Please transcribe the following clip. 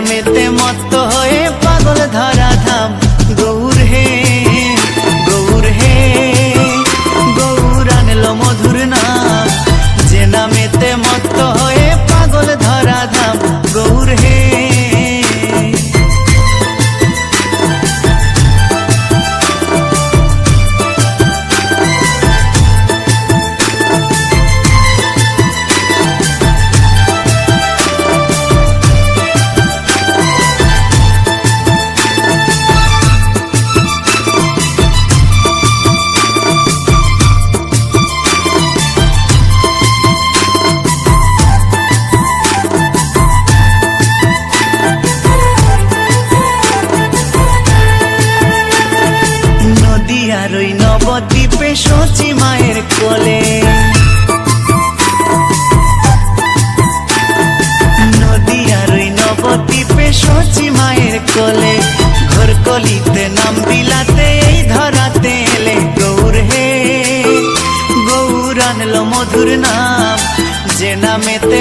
নামেতে মত্ত হয়ে পাগল ধরা ধাম। গৌর হে গৌর হে গৌর আনলো মধুর নাম, যে নামেতে মত্ত হয়ে পাগল ধরা ধাম। গৌর হে আর ওই নবদ্বীপে শচী মায়ের কোলে, নদী আর ওই নবদ্বীপে শচী মায়ের কোলে, ঘোর কলিতে নাম বিলাতে এই ধরাতে এলে। গৌর হে গৌর আনলো মধুর নাম, যে নামেতে